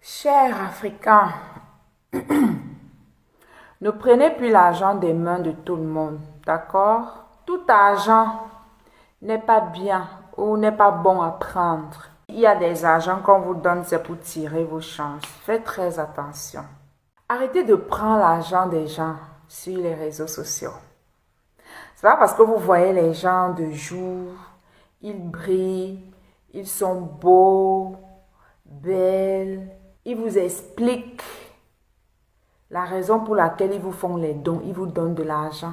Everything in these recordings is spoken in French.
Chers Africains, ne prenez plus l'argent des mains de tout le monde, d'accord? Tout argent n'est pas bien ou n'est pas bon à prendre. Il y a des argents qu'on vous donne, c'est pour tirer vos chances. Faites très attention. Arrêtez de prendre l'argent des gens sur les réseaux sociaux. C'est pas parce que vous voyez les gens de jour, ils brillent, ils sont beaux, belles. Ils vous expliquent la raison pour laquelle ils vous font les dons. Ils vous donnent de l'argent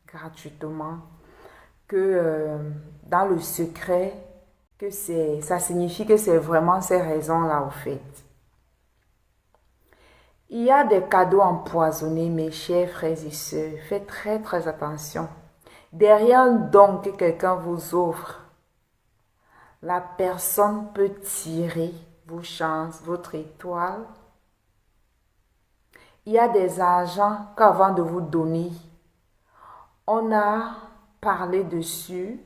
gratuitement. Que dans le secret, ça signifie que c'est vraiment ces raisons-là au fait. Il y a des cadeaux empoisonnés, mes chers frères et sœurs. Faites très très attention. Derrière un don que quelqu'un vous offre, la personne peut tirer vos chances, votre étoile. Il y a des argents qu'avant de vous donner, on a parlé dessus,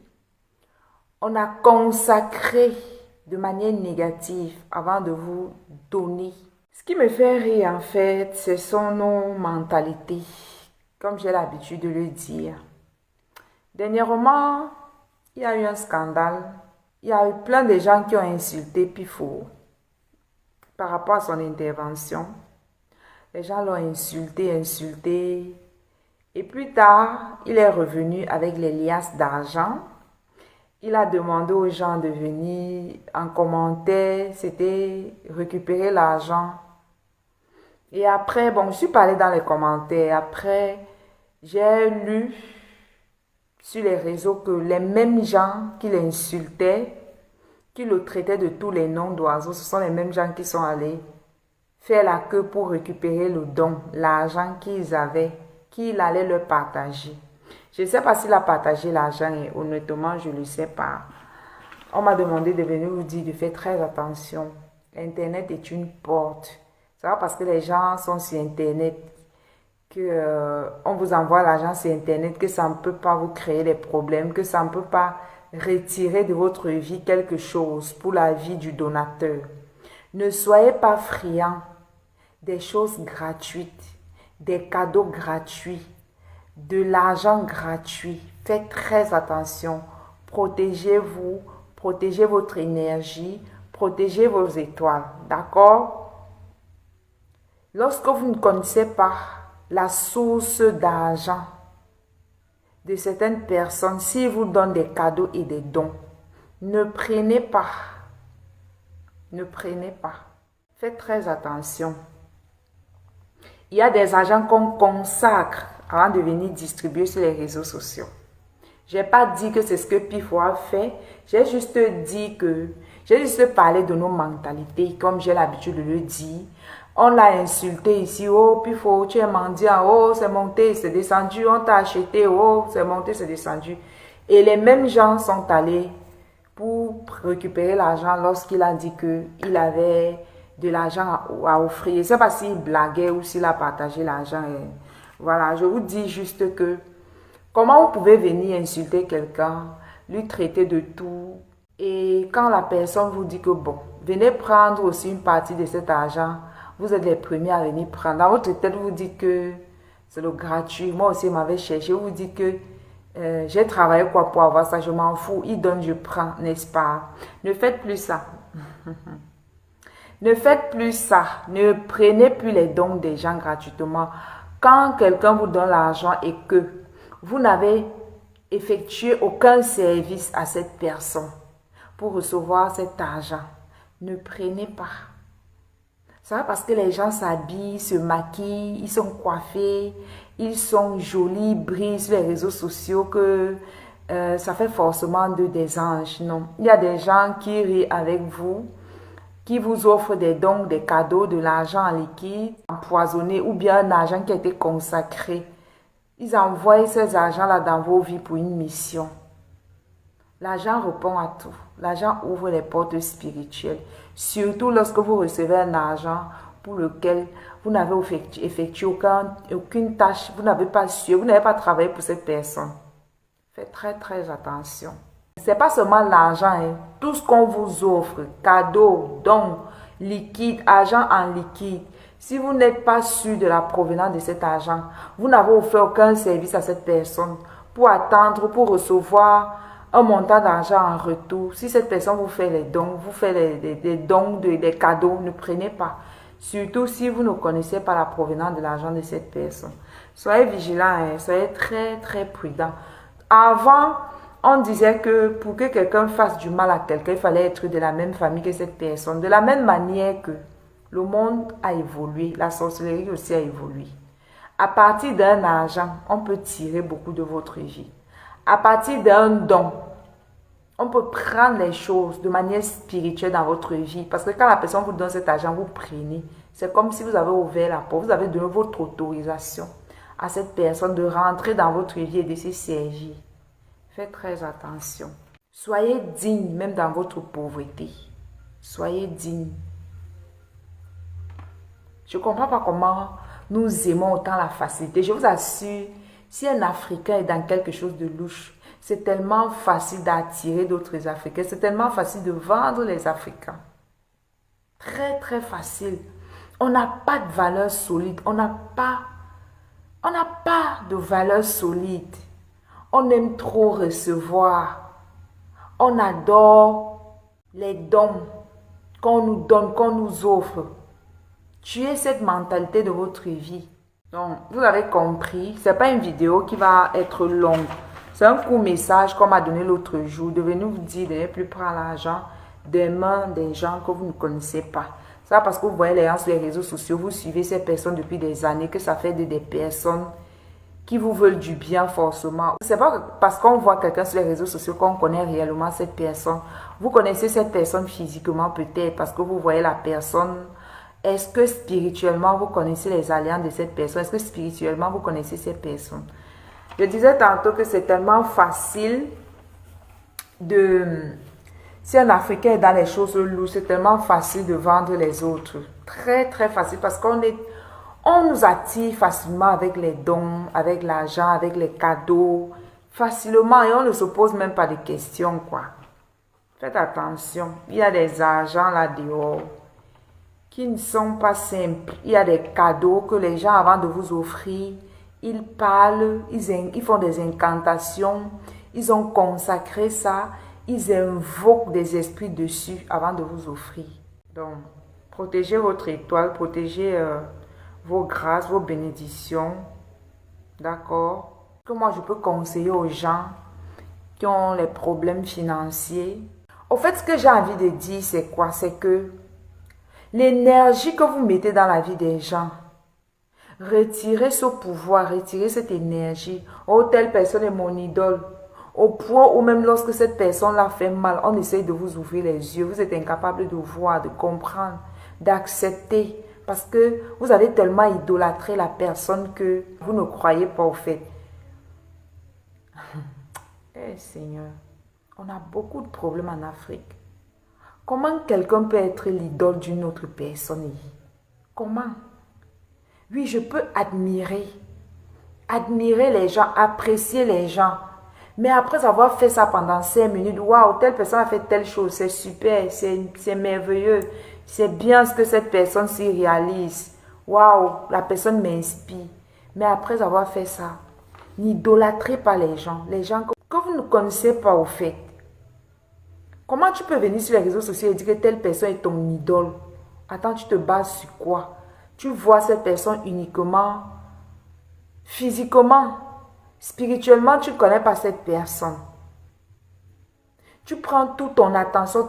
on a consacré de manière négative avant de vous donner. Ce qui me fait rire en fait, ce sont nos mentalités, comme j'ai l'habitude de le dire. Dernièrement, il y a eu un scandale. Il y a eu plein de gens qui ont insulté Pifo par rapport à son intervention. Les gens l'ont insulté. Et plus tard, il est revenu avec les liasses d'argent. Il a demandé aux gens de venir en commentaire, c'était récupérer l'argent. Et après, bon, je suis pas allée dans les commentaires. Après, j'ai lu sur les réseaux que les mêmes gens qui l'insultaient, qui le traitaient de tous les noms d'oiseaux, ce sont les mêmes gens qui sont allés faire la queue pour récupérer le don, l'argent qu'ils avaient, qu'il allait leur partager. Je ne sais pas s'il a partagé l'argent et honnêtement, je ne le sais pas. On m'a demandé de venir vous dire de faire très attention. Internet est une porte. C'est pas parce que les gens sont sur Internet qu'on vous envoie l'argent sur Internet que ça ne peut pas vous créer des problèmes, que ça ne peut pas retirer de votre vie quelque chose pour la vie du donateur. Ne soyez pas friands des choses gratuites, des cadeaux gratuits, de l'argent gratuit. Faites très attention. Protégez-vous, protégez votre énergie, protégez vos étoiles. D'accord? Lorsque vous ne connaissez pas la source d'argent de certaines personnes, s'ils vous donnent des cadeaux et des dons, ne prenez pas. Ne prenez pas. Faites très attention. Il y a des argents qu'on consacre avant de venir distribuer sur les réseaux sociaux. Je n'ai pas dit que c'est ce que Pifo a fait. J'ai juste parlé de nos mentalités, comme j'ai l'habitude de le dire. On l'a insulté ici. Oh, Pifo, tu es mendiant. Oh, c'est monté, c'est descendu. On t'a acheté. Oh, c'est monté, c'est descendu. Et les mêmes gens sont allés pour récupérer l'argent lorsqu'il a dit qu'il avait de l'argent à offrir. Je ne sais pas s'il blaguait ou s'il a partagé l'argent. Voilà, je vous dis juste que comment vous pouvez venir insulter quelqu'un, lui traiter de tout, et quand la personne vous dit que bon, venez prendre aussi une partie de cet argent, vous êtes les premiers à venir prendre. Dans votre tête, vous dites que c'est le gratuit. Moi aussi, je m'avais cherché. Vous dites que j'ai travaillé quoi pour avoir ça, je m'en fous. Il donne, je prends, n'est-ce pas? Ne faites plus ça. Ne faites plus ça. Ne prenez plus les dons des gens gratuitement. Quand quelqu'un vous donne l'argent et que vous n'avez effectué aucun service à cette personne pour recevoir cet argent, ne prenez pas. C'est pas parce que les gens s'habillent, se maquillent, ils sont coiffés, ils sont jolis, brillent sur les réseaux sociaux que ça fait forcément d'eux des anges. Non, il y a des gens qui rient avec vous, qui vous offrent des dons, des cadeaux, de l'argent en liquide, empoisonné ou bien un argent qui a été consacré. Ils envoient ces argents-là dans vos vies pour une mission. L'argent répond à tout. L'argent ouvre les portes spirituelles. Surtout lorsque vous recevez un argent pour lequel vous n'avez effectué aucune tâche, vous n'avez pas su, vous n'avez pas travaillé pour cette personne. Faites très très attention. Ce n'est pas seulement l'argent, hein. Tout ce qu'on vous offre, cadeaux, dons, liquide, argent en liquide. Si vous n'êtes pas sûr de la provenance de cet argent, vous n'avez offert aucun service à cette personne pour attendre, pour recevoir un montant d'argent en retour. Si cette personne vous fait les dons, vous fait des dons, des cadeaux, ne prenez pas. Surtout si vous ne connaissez pas la provenance de l'argent de cette personne. Soyez vigilants, soyez très très prudents. Avant, on disait que pour que quelqu'un fasse du mal à quelqu'un, il fallait être de la même famille que cette personne. De la même manière que le monde a évolué, la sorcellerie aussi a évolué. À partir d'un argent, on peut tirer beaucoup de votre vie. À partir d'un don, on peut prendre les choses de manière spirituelle dans votre vie. Parce que quand la personne vous donne cet argent, vous prenez. C'est comme si vous avez ouvert la porte, vous avez donné votre autorisation à cette personne de rentrer dans votre vie et de se servir. Faites très attention. Soyez digne même dans votre pauvreté. Soyez digne. Je ne comprends pas comment nous aimons autant la facilité. Je vous assure, si un Africain est dans quelque chose de louche, c'est tellement facile d'attirer d'autres Africains. C'est tellement facile de vendre les Africains. Très, très facile. On n'a pas de valeur solide. On n'a pas de valeur solide. On aime trop recevoir. On adore les dons qu'on nous donne, qu'on nous offre. Tuez cette mentalité de votre vie. Donc, vous avez compris, ce n'est pas une vidéo qui va être longue. C'est un court message qu'on m'a donné l'autre jour. De venir vous dire de ne plus prendre l'argent des mains des gens que vous ne connaissez pas. Ça parce que vous voyez les gens sur les réseaux sociaux, vous suivez ces personnes depuis des années, que ça fait des personnes qui vous veulent du bien forcément. C'est pas parce qu'on voit quelqu'un sur les réseaux sociaux qu'on connaît réellement cette personne. Vous connaissez cette personne physiquement peut-être parce que vous voyez la personne. Est-ce que spirituellement vous connaissez les alliances de cette personne? Est-ce que spirituellement vous connaissez cette personne? Je disais tantôt que c'est tellement facile de... Si un Africain est dans les choses louches, c'est tellement facile de vendre les autres. Très, très facile parce on nous attire facilement avec les dons, avec l'argent, avec les cadeaux. Facilement et on ne se pose même pas de questions, quoi. Faites attention. Il y a des argents là dehors qui ne sont pas simples. Il y a des cadeaux que les gens, avant de vous offrir, ils parlent, ils font des incantations, ils ont consacré ça, ils invoquent des esprits dessus avant de vous offrir. Donc, protégez votre étoile, protégez vos grâces, vos bénédictions. D'accord? Que moi, je peux conseiller aux gens qui ont les problèmes financiers. Au fait, ce que j'ai envie de dire, c'est quoi? C'est que l'énergie que vous mettez dans la vie des gens, retirez ce pouvoir, retirez cette énergie. Oh, telle personne est mon idole. Au point où même lorsque cette personne-là fait mal, on essaye de vous ouvrir les yeux. Vous êtes incapable de voir, de comprendre, d'accepter. Parce que vous avez tellement idolâtré la personne que vous ne croyez pas au fait. Eh Seigneur, on a beaucoup de problèmes en Afrique. Comment quelqu'un peut être l'idole d'une autre personne? Comment? Oui, je peux admirer les gens, apprécier les gens. Mais après avoir fait ça pendant 5 minutes, waouh, telle personne a fait telle chose, c'est super, c'est merveilleux, c'est bien ce que cette personne s'y réalise. Waouh, la personne m'inspire. Mais après avoir fait ça, n'idolâtrez pas les gens que vous ne connaissez pas au fait. Comment tu peux venir sur les réseaux sociaux et dire que telle personne est ton idole? Attends, tu te bases sur quoi? Tu vois cette personne uniquement physiquement. Spirituellement, tu ne connais pas cette personne. Tu prends toute ton attention,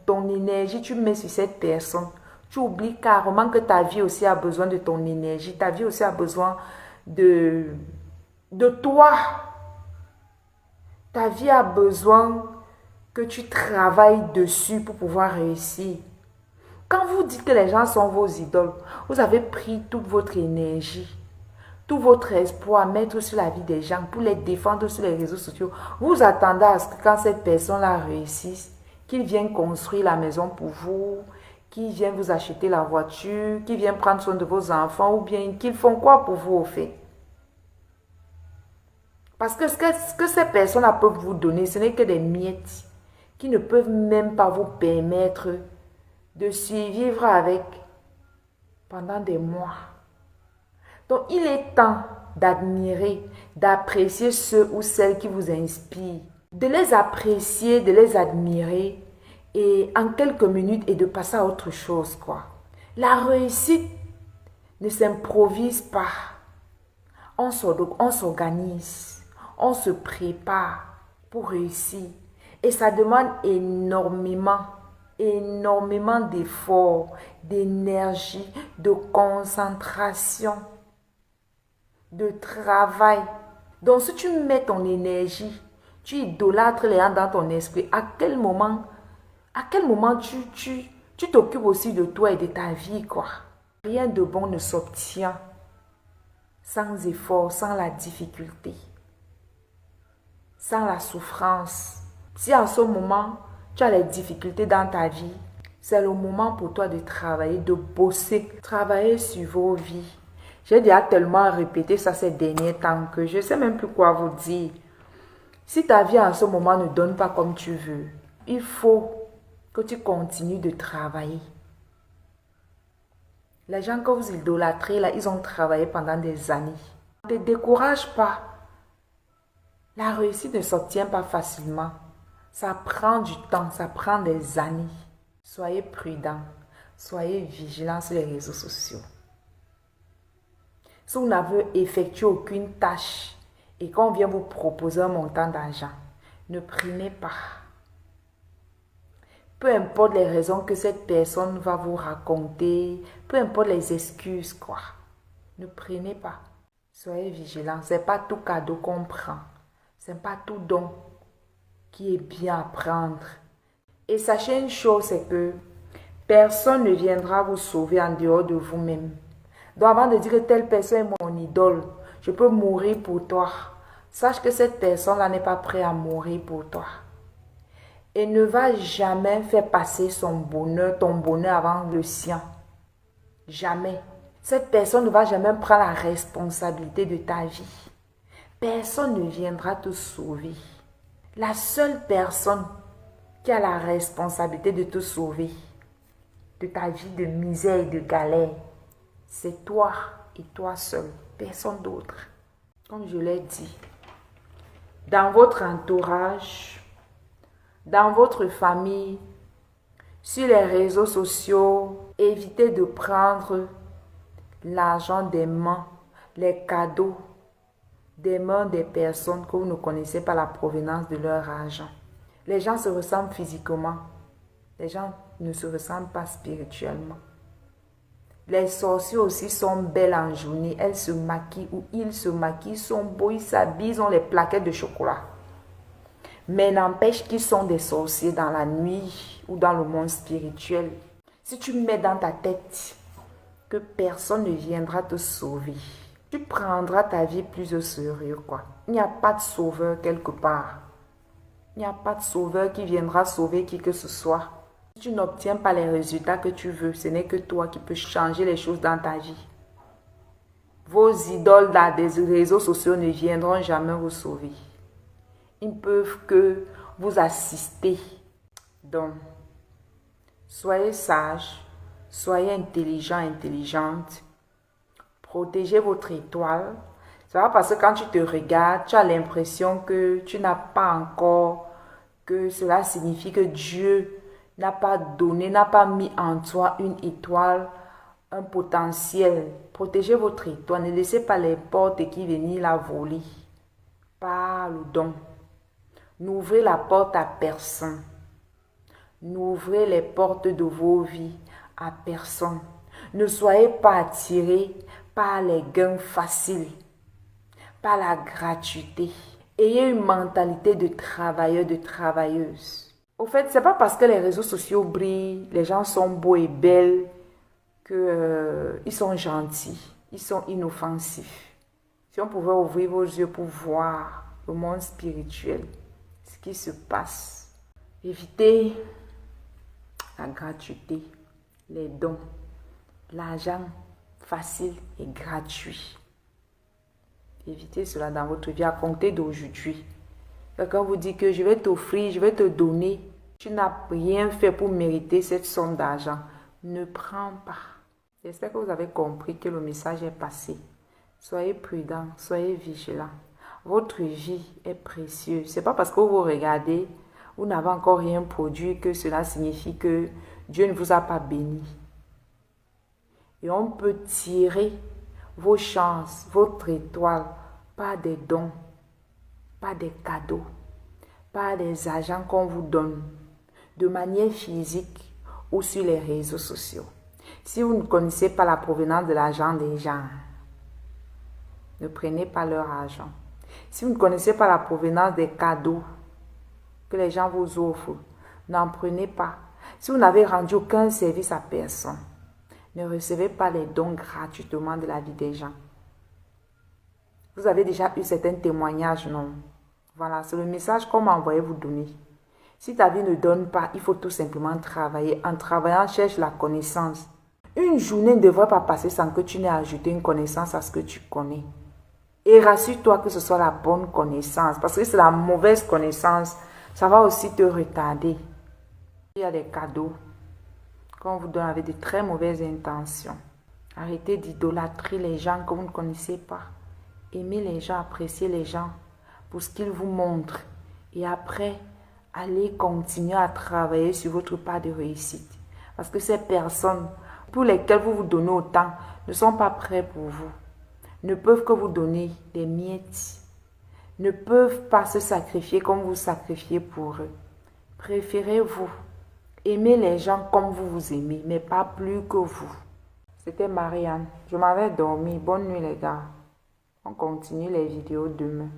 ton énergie, tu mets sur cette personne. Tu oublies carrément que ta vie aussi a besoin de ton énergie. Ta vie aussi a besoin de toi. Ta vie a besoin que tu travailles dessus pour pouvoir réussir. Quand vous dites que les gens sont vos idoles, vous avez pris toute votre énergie, tout votre espoir à mettre sur la vie des gens pour les défendre sur les réseaux sociaux. Vous attendez à ce que quand cette personne-là réussisse, qu'il vienne construire la maison pour vous, qu'il vienne vous acheter la voiture, qu'il vienne prendre soin de vos enfants ou bien qu'ils font quoi pour vous au fait? Parce que ce que ces personnes-là peuvent vous donner, ce n'est que des miettes qui ne peuvent même pas vous permettre de survivre avec pendant des mois. Donc, il est temps d'admirer, d'apprécier ceux ou celles qui vous inspirent, de les apprécier, de les admirer et en quelques minutes et de passer à autre chose, quoi. La réussite ne s'improvise pas. On s'organise, on se prépare pour réussir. Et ça demande énormément d'efforts, d'énergie, de concentration, de travail. Donc si tu mets ton énergie, tu idolâtres les gens dans ton esprit, à quel moment tu t'occupes aussi de toi et de ta vie, quoi. Rien de bon ne s'obtient sans effort, sans la difficulté, sans la souffrance. Si en ce moment, tu as les difficultés dans ta vie, c'est le moment pour toi de travailler, de bosser, travailler sur vos vies. J'ai déjà tellement répété ça ces derniers temps que je ne sais même plus quoi vous dire. Si ta vie en ce moment ne donne pas comme tu veux, il faut que tu continues de travailler. Les gens que vous idolâtrez, là, ils ont travaillé pendant des années. Ne te décourage pas. La réussite ne s'obtient pas facilement. Ça prend du temps, ça prend des années. Soyez prudents, soyez vigilants sur les réseaux sociaux. Si vous n'avez effectué aucune tâche et qu'on vient vous proposer un montant d'argent, ne prenez pas. Peu importe les raisons que cette personne va vous raconter, peu importe les excuses, quoi. Ne prenez pas. Soyez vigilants. Ce n'est pas tout cadeau qu'on prend. Ce n'est pas tout don qui est bien à prendre. Et sachez une chose, c'est que personne ne viendra vous sauver en dehors de vous-même. Donc avant de dire que telle personne est mon idole, je peux mourir pour toi. Sache que cette personne-là n'est pas prête à mourir pour toi. Et ne va jamais faire passer ton bonheur avant le sien. Jamais. Cette personne ne va jamais prendre la responsabilité de ta vie. Personne ne viendra te sauver. La seule personne qui a la responsabilité de te sauver de ta vie de misère et de galère, c'est toi et toi seul, personne d'autre. Comme je l'ai dit, dans votre entourage, dans votre famille, sur les réseaux sociaux, évitez de prendre l'argent des mains, les cadeaux des mains des personnes que vous ne connaissez pas la provenance de leur argent. Les gens se ressemblent physiquement, les gens ne se ressemblent pas spirituellement. Les sorciers aussi sont belles en journée, elles se maquillent ou ils se maquillent, sont beaux, ils s'habillent, ils ont les plaquettes de chocolat. Mais n'empêche qu'ils sont des sorciers dans la nuit ou dans le monde spirituel. Si tu mets dans ta tête que personne ne viendra te sauver, tu prendras ta vie plus au sérieux, quoi. Il n'y a pas de sauveur quelque part. Il n'y a pas de sauveur qui viendra sauver qui que ce soit. Si tu n'obtiens pas les résultats que tu veux, ce n'est que toi qui peux changer les choses dans ta vie. Vos idoles dans des réseaux sociaux ne viendront jamais vous sauver. Ils ne peuvent que vous assister. Donc, soyez sages, soyez intelligents, intelligentes. Protégez votre étoile. C'est pas parce que quand tu te regardes, tu as l'impression que tu n'as pas encore, que cela signifie que Dieu n'a pas donné, n'a pas mis en toi une étoile, un potentiel. Protégez votre étoile. Ne laissez pas les portes qui viennent la voler. Par le don. N'ouvrez la porte à personne. N'ouvrez les portes de vos vies à personne. Ne soyez pas attirés par les gains faciles, par la gratuité. Ayez une mentalité de travailleur, de travailleuse. Au fait, ce n'est pas parce que les réseaux sociaux brillent, les gens sont beaux et belles, qu'ils sont gentils, ils sont inoffensifs. Si on pouvait ouvrir vos yeux pour voir le monde spirituel, ce qui se passe. Évitez la gratuité, les dons, l'argent facile et gratuit. Évitez cela dans votre vie à compter d'aujourd'hui. Quelqu'un vous dit que je vais t'offrir, je vais te donner Tu n'as rien fait pour mériter cette somme d'argent. Ne prends pas. J'espère que vous avez compris que le message est passé. Soyez prudents, soyez vigilants. Votre vie est précieuse. Ce n'est pas parce que vous regardez, vous n'avez encore rien produit que cela signifie que Dieu ne vous a pas béni. Et on peut tirer vos chances, votre étoile, par des dons, par des cadeaux, par des argents qu'on vous donne, de manière physique ou sur les réseaux sociaux. Si vous ne connaissez pas la provenance de l'argent des gens, ne prenez pas leur argent. Si vous ne connaissez pas la provenance des cadeaux que les gens vous offrent, n'en prenez pas. Si vous n'avez rendu aucun service à personne, ne recevez pas les dons gratuitement de la vie des gens. Vous avez déjà eu certains témoignages, non? Voilà, c'est le message qu'on m'a envoyé vous donner. Si ta vie ne donne pas, il faut tout simplement travailler. En travaillant, cherche la connaissance. Une journée ne devrait pas passer sans que tu n'aies ajouté une connaissance à ce que tu connais. Et rassure-toi que ce soit la bonne connaissance. Parce que c'est la mauvaise connaissance. Ça va aussi te retarder. Il y a des cadeaux qu'on vous donne avec de très mauvaises intentions. Arrêtez d'idolâtrer les gens que vous ne connaissez pas. Aimez les gens, appréciez les gens pour ce qu'ils vous montrent. Et après, allez continuer à travailler sur votre part de réussite. Parce que ces personnes pour lesquelles vous vous donnez autant ne sont pas prêts pour vous. Ne peuvent que vous donner des miettes. Ne peuvent pas se sacrifier comme vous sacrifiez pour eux. Préférez-vous. Aimez les gens comme vous vous aimez, mais pas plus que vous. C'était Marianne. Je m'avais dormi. Bonne nuit les gars. On continue les vidéos demain.